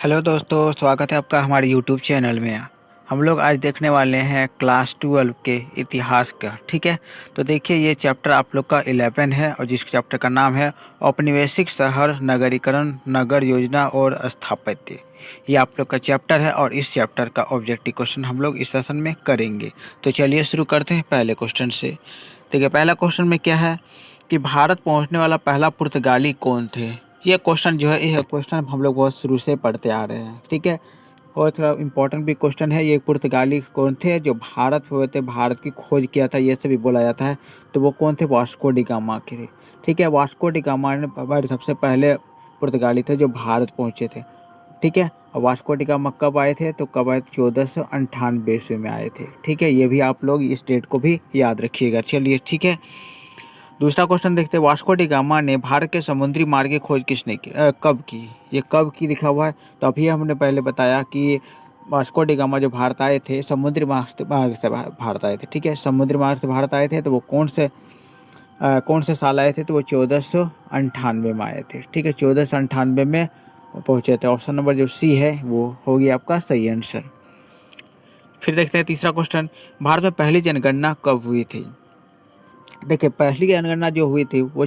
Hello दोस्तों, स्वागत है आपका हमारे यूट्यूब चैनल में। हम लोग आज देखने वाले हैं क्लास 12 के इतिहास का। ठीक है, तो देखिए ये चैप्टर आप लोग का 11 है और जिस चैप्टर का नाम है औपनिवेशिक शहर नगरीकरण, नगर योजना और स्थापत्य। ये आप लोग का चैप्टर है और इस चैप्टर का ऑब्जेक्टिव क्वेश्चन हम लोग इस सेशन में करेंगे। तो चलिए शुरू करते हैं पहले क्वेश्चन से। देखिए पहला क्वेश्चन में क्या है कि भारत पहुंचने वाला पहला पुर्तगाली कौन थे। ये क्वेश्चन जो है, ये क्वेश्चन हम लोग बहुत शुरू से पढ़ते आ रहे हैं। ठीक है, और थोड़ा इम्पोर्टेंट भी क्वेश्चन है। ये पुर्तगाली कौन थे जो भारत हुए थे, भारत की खोज किया था, ये से भी बोला जाता है। तो वो कौन थे? वास्को डी गामा के थे। ठीक है, वास्को डी गामा ने सबसे पहले पुर्तगाली थे जो भारत पहुंचे थे। ठीक है, और वास्को डी गामा कब आए थे? तो कब आए? 1498 ईस्वी में आए थे। ठीक है, ये भी आप लोग इस डेट को भी याद रखिएगा। चलिए ठीक है, दूसरा क्वेश्चन देखते हैं। वास्को डी गामा ने भारत के समुद्री मार्ग की खोज किसने की? कब की? ये कब की लिखा हुआ है। तो अभी हमने पहले बताया कि वास्को डी गामा जो भारत आए थे समुद्री मार्ग से भारत आए थे। ठीक है, समुद्री मार्ग से भारत आए थे। तो वो कौन से साल आए थे? तो वो 1498 में आए थे। ठीक है, 1498 में पहुंचे थे। ऑप्शन नंबर जो सी है वो होगी आपका सही आंसर। फिर देखते हैं तीसरा क्वेश्चन। भारत में पहली जनगणना कब हुई थी? देखिए पहली जनगणना जो हुई थी वो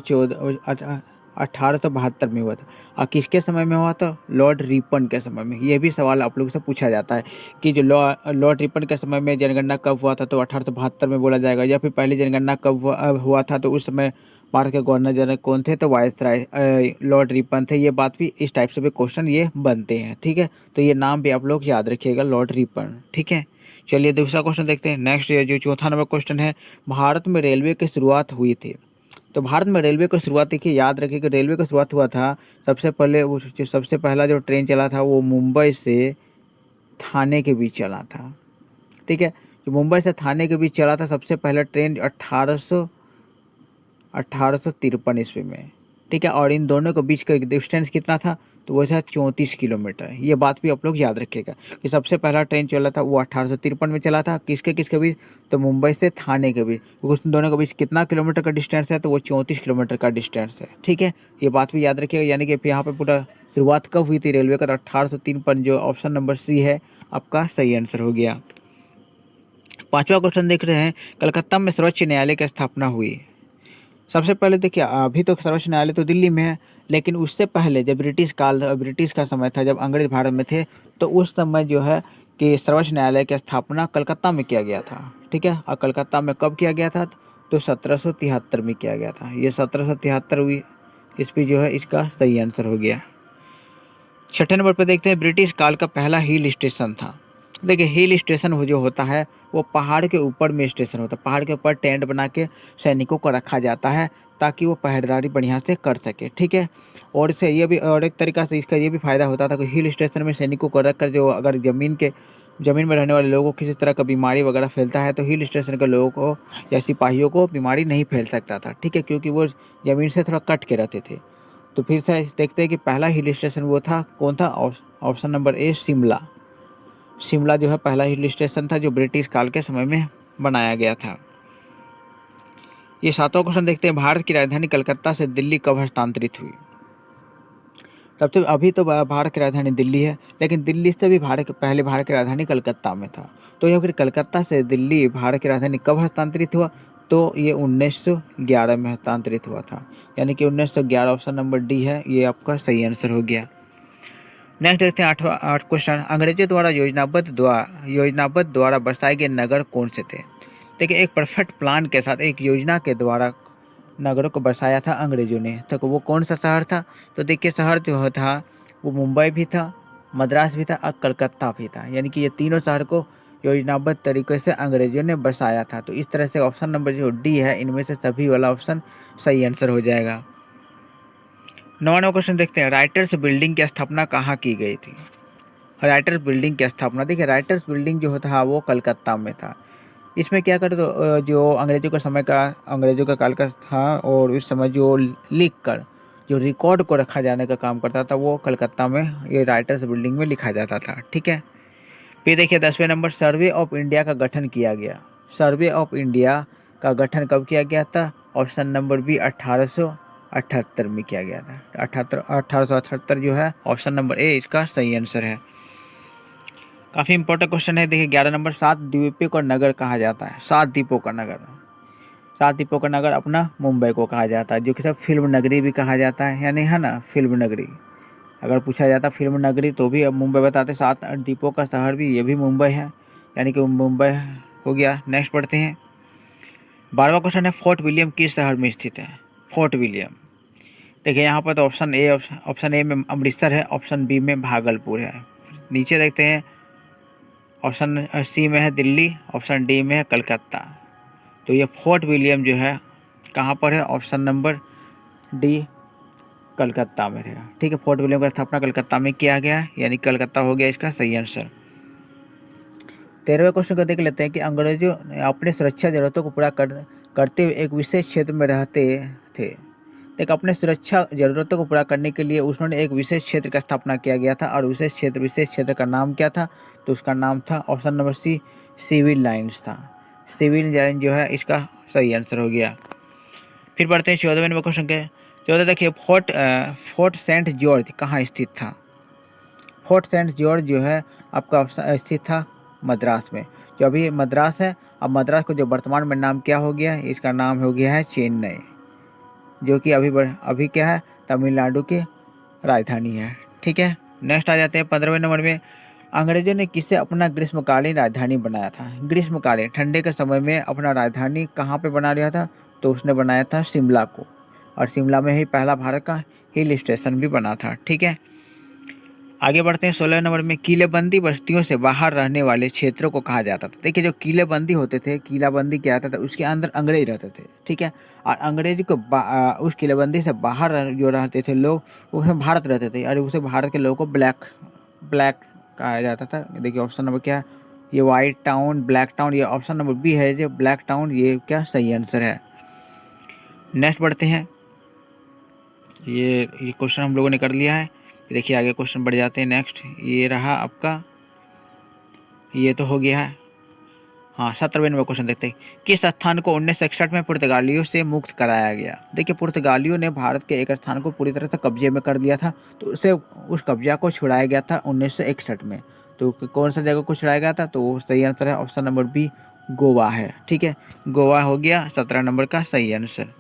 1872 में हुआ था। और किसके समय में हुआ था? लॉर्ड रिपन के समय में। ये भी सवाल आप लोगों से पूछा जाता है कि जो लॉर्ड रिपन के समय में जनगणना कब हुआ था, तो 1872 में बोला जाएगा। या फिर पहली जनगणना कब हुआ था, तो उस समय भारत के गवर्नर जनरल कौन थे? तो वायसराय लॉर्ड रिपन थे। ये बात भी, इस टाइप से भी क्वेश्चन ये बनते हैं। ठीक है, तो ये नाम भी आप लोग याद रखिएगा, लॉर्ड रिपन। ठीक है, चलिए दूसरा क्वेश्चन देखते हैं। नेक्स्ट जो चौथा नंबर क्वेश्चन है, भारत में रेलवे की शुरुआत हुई थी। तो भारत में रेलवे की शुरुआत, देखिए याद रखिए कि रेलवे की शुरुआत हुआ था सबसे पहले सबसे पहला जो ट्रेन चला था वो मुंबई से थाने के बीच चला था। ठीक है, जो मुंबई से थाने के बीच चला था सबसे पहला ट्रेन 1853 ईस्वी में। ठीक है, और इन दोनों के बीच का डिस्टेंस कितना था? तो वो था 34 किलोमीटर। ये बात भी आप लोग याद रखिएगा कि सबसे पहला ट्रेन चला था वो 1853 में चला था। किसके किसके बीच? तो मुंबई से थाने के बीच। उस दोनों के बीच कितना किलोमीटर का डिस्टेंस है? तो वो 34 किलोमीटर का डिस्टेंस है। ठीक है, ये बात भी याद रखिएगा। यानी कि यहाँ पे पूरा शुरुआत कब हुई थी रेलवे का? तो 1853, जो ऑप्शन नंबर सी है आपका सही आंसर हो गया। पांचवा क्वेश्चन देख रहे हैं, कलकत्ता में सर्वोच्च न्यायालय की स्थापना हुई। सबसे पहले देखिए, अभी तो सर्वोच्च न्यायालय तो दिल्ली में है, लेकिन उससे पहले जब ब्रिटिश का समय था, जब अंग्रेज भारत में थे, तो उस समय जो है कि सर्वोच्च न्यायालय की स्थापना कलकत्ता में किया गया था। ठीक है, और कलकत्ता में कब किया गया था? तो 1773 में किया गया था। ये 1773 ईस्वी जो है इसका सही आंसर हो गया। छठे नंबर पर देखते हैं, ब्रिटिश काल का पहला हिल स्टेशन था। देखिए हिल स्टेशन वो जो होता है वो पहाड़ के ऊपर में स्टेशन होता है। पहाड़ के ऊपर टेंट बना के सैनिकों को रखा जाता है ताकि वो पहरेदारी बढ़िया से कर सके। ठीक है, और इससे ये भी, और एक तरीका से इसका ये भी फायदा होता था कि हिल स्टेशन में सैनिकों को रख कर, जो अगर ज़मीन में रहने वाले लोगों को किसी तरह का बीमारी वगैरह फैलता है तो हिल स्टेशन के लोगों को या सिपाहियों को बीमारी नहीं फैल सकता था। ठीक है, क्योंकि वो ज़मीन से थोड़ा कट के रहते थे। तो फिर से देखते हैं कि पहला हिल स्टेशन वो था कौन था? Option number A Shimla. Shimla जो है पहला हिल स्टेशन था जो ब्रिटिश काल के समय में बनाया गया था। ये सातवां क्वेश्चन देखते हैं, भारत की राजधानी कलकत्ता से दिल्ली कब हस्तांतरित हुई? सबसे अभी तो भारत की राजधानी दिल्ली है, लेकिन दिल्ली से भी पहले भारत की राजधानी कलकत्ता में था। तो ये फिर कलकत्ता से दिल्ली भारत की राजधानी कब हस्तांतरित हुआ? तो ये 1911 में हस्तांतरित हुआ था। यानी कि 1911, ऑप्शन नंबर डी है, ये आपका सही आंसर हो गया। नेक्स्ट देखते हैं आठ क्वेश्चन, अंग्रेजों द्वारा योजनाबद्ध द्वारा बसाए गए नगर कौन से थे? देखिए एक परफेक्ट प्लान के साथ एक योजना के द्वारा नगरों को बसाया था अंग्रेजों ने। तो वो कौन सा शहर था? तो देखिए शहर जो था वो मुंबई भी था, मद्रास भी था और कलकत्ता भी था। यानी कि ये तीनों शहर को योजनाबद्ध तरीके से अंग्रेजों ने बसाया था। तो इस तरह से ऑप्शन नंबर जो डी है इनमें से सभी वाला ऑप्शन सही आंसर हो जाएगा। 9वां क्वेश्चन देखते हैं, राइटर्स बिल्डिंग की स्थापना कहाँ की गई थी? राइटर्स बिल्डिंग की स्थापना, देखिए राइटर्स बिल्डिंग जो था वो कलकत्ता में था। इसमें क्या करते तो जो अंग्रेजों का काल का था, और उस समय जो लिख कर जो रिकॉर्ड को रखा जाने का काम करता था वो कलकत्ता में ये राइटर्स बिल्डिंग में लिखा जाता था। ठीक है, फिर देखिए 10वें नंबर, सर्वे ऑफ इंडिया का गठन किया गया। सर्वे ऑफ इंडिया का गठन कब किया गया था? ऑप्शन नंबर बी 1878 में किया गया था। 1878 जो है ऑप्शन नंबर ए इसका सही आंसर है। काफ़ी इंपॉर्टेंट क्वेश्चन है। देखिए 11 नंबर, 7 द्वीपों का नगर कहा जाता है। 7 द्वीपों का नगर, 7 द्वीपों का नगर अपना मुंबई को कहा जाता है, जो कि सब फिल्म नगरी भी कहा जाता है, यानी है ना फिल्म नगरी। अगर पूछा जाता फिल्म नगरी तो भी अब मुंबई बताते। 7 द्वीपों का शहर भी ये भी मुंबई है, यानी कि मुंबई हो गया। नेक्स्ट पढ़ते हैं। 12वां क्वेश्चन है, फोर्ट विलियम किस शहर में स्थित है? फोर्ट विलियम, देखिए यहाँ पर तो ऑप्शन ए में अमृतसर है, ऑप्शन बी में भागलपुर है। नीचे देखते हैं, ऑप्शन सी में है दिल्ली, ऑप्शन डी में है कलकत्ता। तो ये फोर्ट विलियम जो है कहाँ पर है? ऑप्शन नंबर डी कलकत्ता में रहेगा। ठीक है, फोर्ट विलियम का स्थापना कलकत्ता में किया गया है, यानी कलकत्ता हो गया इसका सही आंसर। 13वें क्वेश्चन को देख लेते हैं कि अंग्रेजों ने अपने सुरक्षा जरूरतों को पूरा करते हुए एक विशेष क्षेत्र में रहते थे। एक अपने सुरक्षा जरूरतों को पूरा करने के लिए उन्होंने एक विशेष क्षेत्र का स्थापना किया गया था, और विशेष क्षेत्र का नाम क्या था? तो उसका नाम था option number C Civil Lines था। सिविल लाइन जो है इसका सही आंसर हो गया। फिर पढ़ते हैं 14वें नंबर क्वेश्चन के। 14 देखिए, फोर्ट सेंट जॉर्ज कहाँ स्थित था? फोर्ट सेंट जॉर्ज जो है आपका स्थित था मद्रास में, जो अभी मद्रास है। अब मद्रास को जो वर्तमान में नाम क्या हो गया है? इसका नाम हो गया है चेन्नई, जो कि अभी क्या है? तमिलनाडु की राजधानी है। ठीक है, नेक्स्ट आ जाते हैं 15वें नंबर में। अंग्रेजों ने किसे अपना ग्रीष्मकालीन राजधानी बनाया था? ग्रीष्मकालीन ठंडे के समय में अपना राजधानी कहाँ पे बना लिया था? तो उसने बनाया था शिमला को, और शिमला में ही पहला भारत का हिल स्टेशन भी बना था। ठीक है, आगे बढ़ते हैं 16 नंबर में। किलेबंदी बस्तियों से बाहर रहने वाले क्षेत्रों को कहा जाता था। देखिए जो किलेबंदी होते थे, किलाबंदी क्या आता था? उसके अंदर अंग्रेज रहते थे। ठीक है, और अंग्रेज को उस किलेबंदी से बाहर जो रहते थे लोग, उसमें भारत रहते थे, और उसे भारत के लोगों को ब्लैक कहा जाता था। देखिए ऑप्शन नंबर क्या है? ये वाइट टाउन, ब्लैक टाउन, ये ऑप्शन नंबर बी है जो ब्लैक टाउन, ये क्या सही आंसर है। नेक्स्ट बढ़ते हैं। ये क्वेश्चन हम लोगों ने कर लिया है। देखिए आगे क्वेश्चन बढ़ जाते हैं। नेक्स्ट ये रहा आपका, ये तो हो गया है। हाँ, 17वें नंबर क्वेश्चन देखते हैं। किस स्थान को 1961 में पुर्तगालियों से मुक्त कराया गया? देखिए पुर्तगालियों ने भारत के एक स्थान को पूरी तरह से कब्जे में कर दिया था, तो उसे उस कब्जा को छुड़ाया गया था 1961 में। तो कौन सा जगह को छुड़ाया गया था? तो सही आंसर है ऑप्शन नंबर बी गोवा है। ठीक है, गोवा हो गया 17 नंबर का सही आंसर।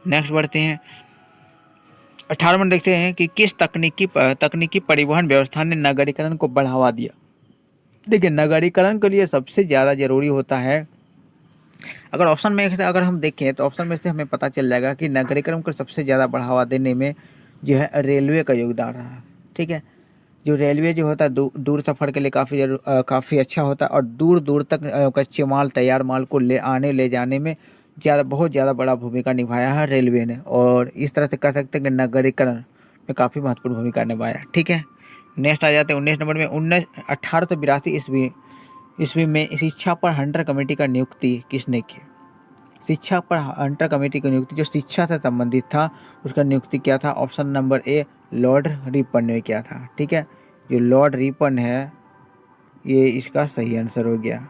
नेक्स्ट बढ़ते हैं 18 में। देखते हैं कि किस तकनीकी परिवहन व्यवस्था ने नगरीकरण को बढ़ावा दिया? देखिए नगरीकरण के लिए सबसे ज़्यादा ज़रूरी होता है, अगर ऑप्शन में से अगर हम देखें तो ऑप्शन में से हमें पता चल जाएगा कि नगरीकरण को सबसे ज़्यादा बढ़ावा देने में जो है रेलवे का योगदान रहा। ठीक है, जो रेलवे जो होता है दूर सफ़र के लिए काफ़ी अच्छा होता है, और दूर दूर तक कच्चे माल, तैयार माल को ले जाने में बहुत ज़्यादा बड़ा भूमिका निभाया है रेलवे ने, और इस तरह से कह सकते हैं कि नगरीकरण में काफ़ी महत्वपूर्ण भूमिका निभाया। ठीक है, नेक्स्ट आ जाते हैं 19 नंबर में। 1882 ईस्वी में शिक्षा पर हंटर कमेटी का नियुक्ति किसने की? शिक्षा पर हंटर कमेटी की नियुक्ति जो शिक्षा से संबंधित था, उसका नियुक्ति क्या था? Option number A Lord Ripon ने किया था। ठीक है, जो लॉर्ड रिपन है ये इसका सही आंसर हो गया।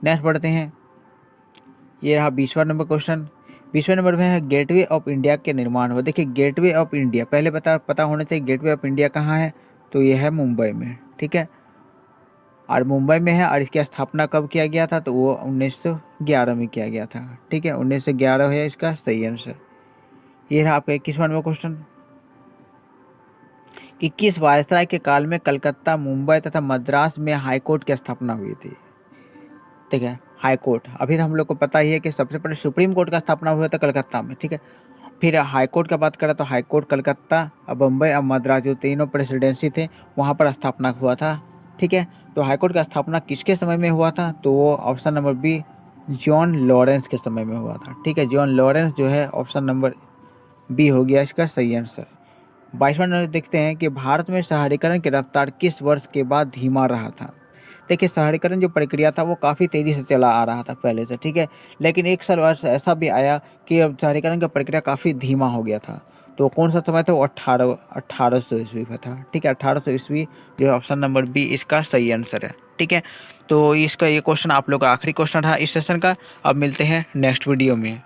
नेक्स्ट पढ़ते हैं, ये रहा 20वां नंबर क्वेश्चन। 20वें नंबर में है गेटवे ऑफ इंडिया के निर्माण हो। देखिए गेटवे ऑफ इंडिया पहले पता होना चाहिए, गेटवे ऑफ इंडिया कहाँ है? तो ये है मुंबई में। ठीक है, और मुंबई में है, और इसकी स्थापना कब किया गया था? तो वो 1911 में किया गया था। ठीक है, 1911 है इसका सही आंसर। ये रहा आपका 21वां नंबर क्वेश्चन कि किस वायसराय के काल में कलकत्ता, मुंबई तथा मद्रास में हाईकोर्ट की स्थापना हुई थी? ठीक है, हाईकोर्ट अभी तो हम लोग को पता ही है कि सबसे पहले सुप्रीम कोर्ट का स्थापना हुआ था कलकत्ता में। ठीक है, फिर हाईकोर्ट का बात करें तो हाईकोर्ट कलकत्ता, अब बम्बई, अब मद्रास, जो तीनों प्रेसिडेंसी थे वहाँ पर स्थापना हुआ था। ठीक है, तो हाईकोर्ट का स्थापना किसके समय में हुआ था? तो वो option number B John Lawrence के समय में हुआ था। ठीक है, जॉन लॉरेंस जो है ऑप्शन नंबर बी हो गया इसका सही आंसर। 22वां नंबर देखते हैं कि भारत में शहरीकरण की रफ्तार किस वर्ष के बाद धीमा रहा था? देखिए शहरीकरण जो प्रक्रिया था वो काफ़ी तेज़ी से चला आ रहा था पहले से। ठीक है, लेकिन एक साल वर्ष ऐसा भी आया कि अब शहरीकरण का प्रक्रिया काफ़ी धीमा हो गया था। तो कौन सा समय था? वो 1800 ईस्वी का था। ठीक है, 1800 ईस्वी जो है ऑप्शन नंबर बी इसका सही आंसर है। ठीक है, तो इसका ये क्वेश्चन आप लोग का आखिरी क्वेश्चन था इस सेशन का। अब मिलते हैं नेक्स्ट वीडियो में।